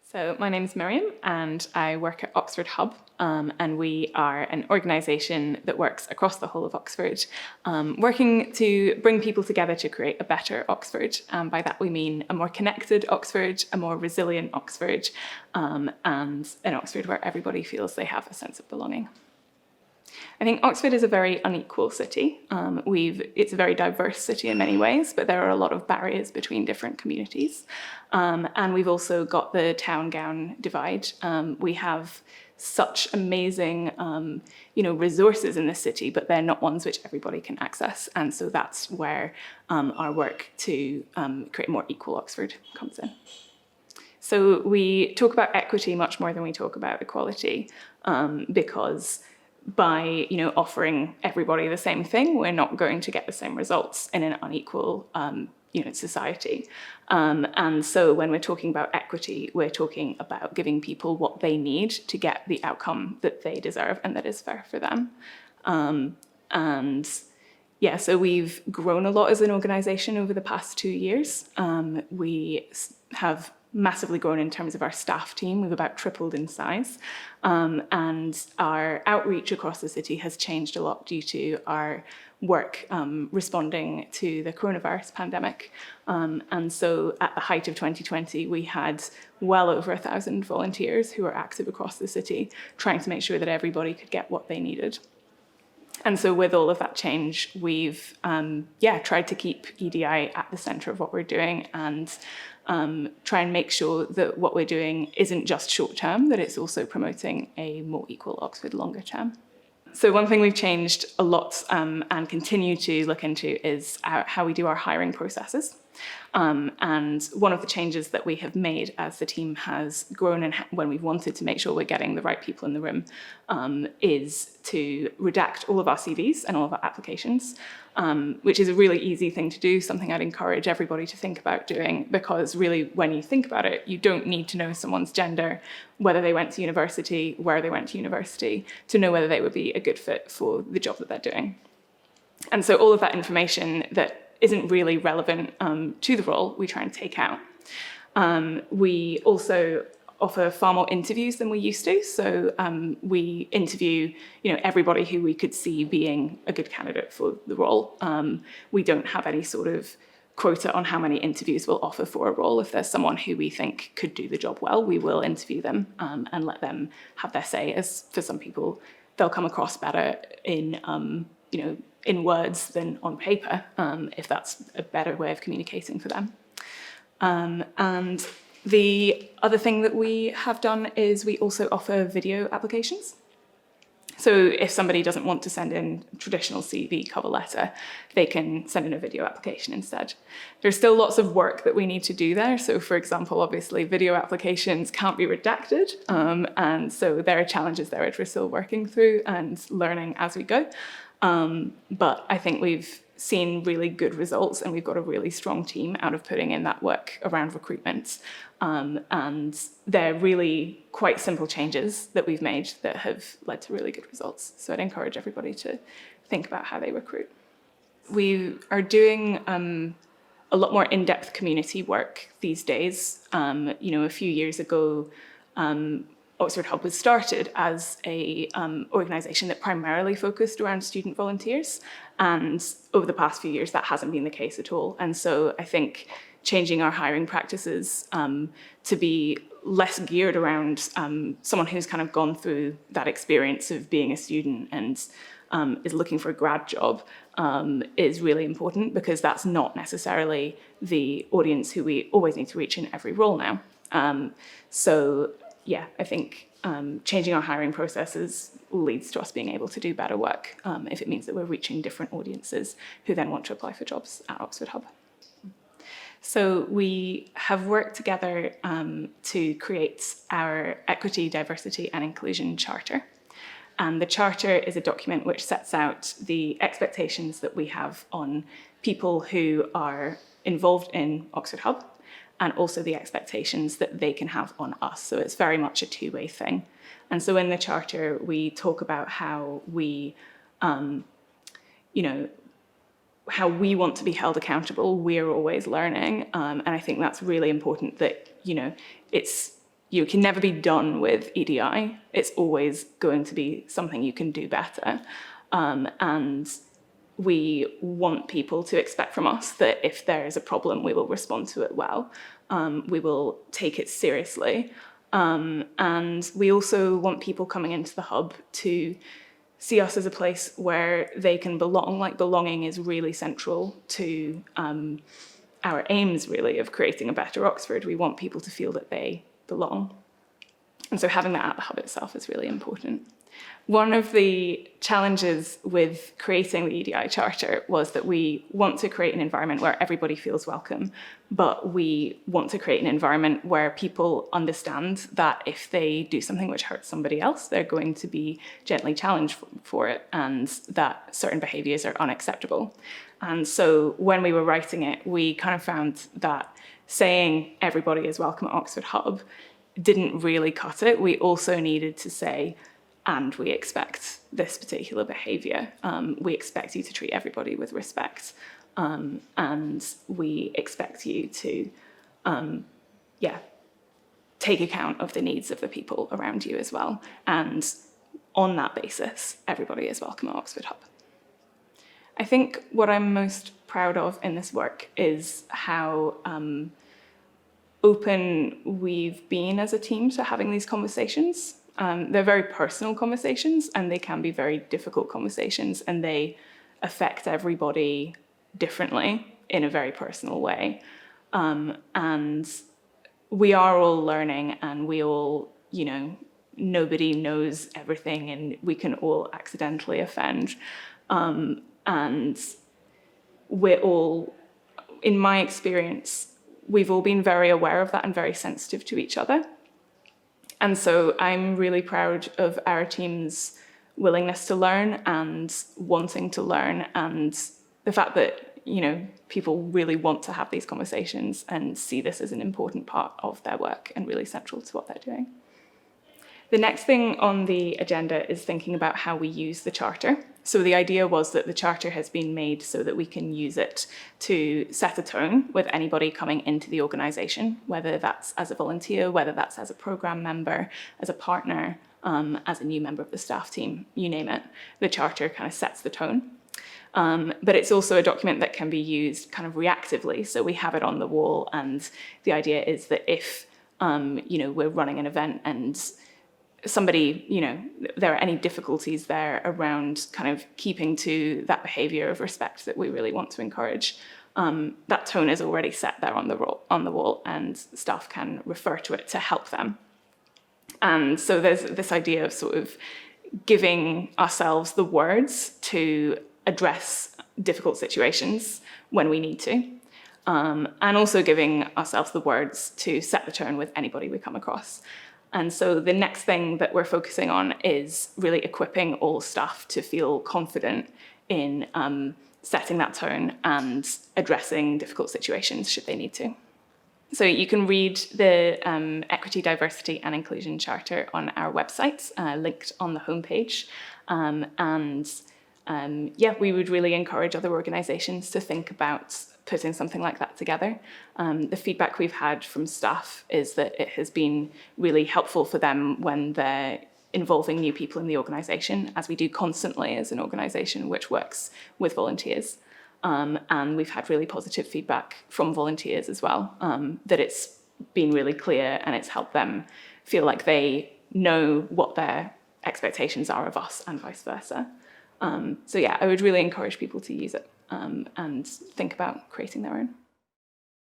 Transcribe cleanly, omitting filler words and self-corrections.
So my name is Miriam and I work at Oxford Hub, and we are an organisation that works across the whole of Oxford, working to bring people together to create a better Oxford. By that we mean a more connected Oxford, a more resilient Oxford, and an Oxford where everybody feels they have a sense of belonging. I think Oxford is a very unequal city. It's a very diverse city in many ways, but there are a lot of barriers between different communities. And we've also got the town-gown divide. We have such amazing resources in the city, but they're not ones which everybody can access. And so that's where our work to create a more equal Oxford comes in. So we talk about equity much more than we talk about equality, because by offering everybody the same thing, we're not going to get the same results in an unequal society. And so when we're talking about equity, we're talking about giving people what they need to get the outcome that they deserve and that is fair for them. So we've grown a lot as an organisation over the past 2 years. We have massively grown in terms of our staff team. We've about tripled in size. And our outreach across the city has changed a lot due to our work responding to the coronavirus pandemic. And so at the height of 2020, we had well over 1,000 volunteers who were active across the city, trying to make sure that everybody could get what they needed. And so with all of that change, we've tried to keep EDI at the centre of what we're doing and try and make sure that what we're doing isn't just short term, that it's also promoting a more equal Oxford longer term. So one thing we've changed a lot and continue to look into is how we do our hiring processes. And one of the changes that we have made as the team has grown and when we've wanted to make sure we're getting the right people in the room is to redact all of our CVs and all of our applications, which is a really easy thing to do, something I'd encourage everybody to think about doing, because really when you think about it, you don't need to know someone's gender, whether they went to university, where they went to university, to know whether they would be a good fit for the job that they're doing. And so all of that information that isn't really relevant to the role, we try and take out. We also offer far more interviews than we used to. So we interview everybody who we could see being a good candidate for the role. We don't have any sort of quota on how many interviews we'll offer for a role. If there's someone who we think could do the job well, we will interview them and let them have their say, as for some people, they'll come across better in words than on paper, if that's a better way of communicating for them. And the other thing that we have done is we also offer video applications. So if somebody doesn't want to send in traditional CV cover letter, they can send in a video application instead. There's still lots of work that we need to do there. So for example, obviously video applications can't be redacted. And so there are challenges there which we're still working through and learning as we go. But I think we've seen really good results and we've got a really strong team out of putting in that work around recruitment. And they're really quite simple changes that we've made that have led to really good results. So I'd encourage everybody to think about how they recruit. We are doing a lot more in-depth community work these days. A few years ago, Oxford Hub was started as a organisation that primarily focused around student volunteers. And over the past few years, that hasn't been the case at all. And so I think changing our hiring practices to be less geared around someone who's kind of gone through that experience of being a student and is looking for a grad job is really important, because that's not necessarily the audience who we always need to reach in every role now. I think changing our hiring processes leads to us being able to do better work if it means that we're reaching different audiences who then want to apply for jobs at Oxford Hub. So we have worked together to create our Equity, Diversity and Inclusion Charter. And the Charter is a document which sets out the expectations that we have on people who are involved in Oxford Hub, and also the expectations that they can have on us. So it's very much a two-way thing. And so in the Charter, we talk about how we, how we want to be held accountable. We're always learning. And I think that's really important that, it's you can never be done with EDI. It's always going to be something you can do better. And we want people to expect from us that if there is a problem, we will respond to it well. We will take it seriously. And we also want people coming into the hub to see us as a place where they can belong. Like, belonging is really central to our aims, really, of creating a better Oxford. We want people to feel that they belong. And so having that at the hub itself is really important. One of the challenges with creating the EDI Charter was that we want to create an environment where everybody feels welcome, but we want to create an environment where people understand that if they do something which hurts somebody else, they're going to be gently challenged for it, and that certain behaviours are unacceptable. And so when we were writing it, we kind of found that saying everybody is welcome at Oxford Hub didn't really cut it. We also needed to say, and we expect this particular behaviour. We expect you to treat everybody with respect. And we expect you to, take account of the needs of the people around you as well. And on that basis, everybody is welcome at Oxford Hub. I think what I'm most proud of in this work is how open we've been as a team to having these conversations. They're very personal conversations, and they can be very difficult conversations, and they affect everybody differently in a very personal way. And we are all learning, and we all, nobody knows everything, and we can all accidentally offend. And we're all, in my experience, we've all been very aware of that and very sensitive to each other. And so I'm really proud of our team's willingness to learn and wanting to learn, and the fact that, people really want to have these conversations and see this as an important part of their work and really central to what they're doing. The next thing on the agenda is thinking about how we use the Charter. So the idea was that the Charter has been made so that we can use it to set a tone with anybody coming into the organisation, whether that's as a volunteer, whether that's as a programme member, as a partner, as a new member of the staff team, you name it. The Charter kind of sets the tone. But it's also a document that can be used kind of reactively. So we have it on the wall, and the idea is that if, we're running an event and somebody, there are any difficulties there around kind of keeping to that behaviour of respect that we really want to encourage, that tone is already set there on the wall, and staff can refer to it to help them. And so there's this idea of sort of giving ourselves the words to address difficult situations when we need to, and also giving ourselves the words to set the tone with anybody we come across. And so the next thing that we're focusing on is really equipping all staff to feel confident in setting that tone and addressing difficult situations should they need to. So you can read the Equity, Diversity and Inclusion Charter on our website, linked on the homepage. We would really encourage other organisations to think about putting something like that together. The feedback we've had from staff is that it has been really helpful for them when they're involving new people in the organisation, as we do constantly as an organisation which works with volunteers. And we've had really positive feedback from volunteers as well, that it's been really clear and it's helped them feel like they know what their expectations are of us and vice versa. I would really encourage people to use it and think about creating their own.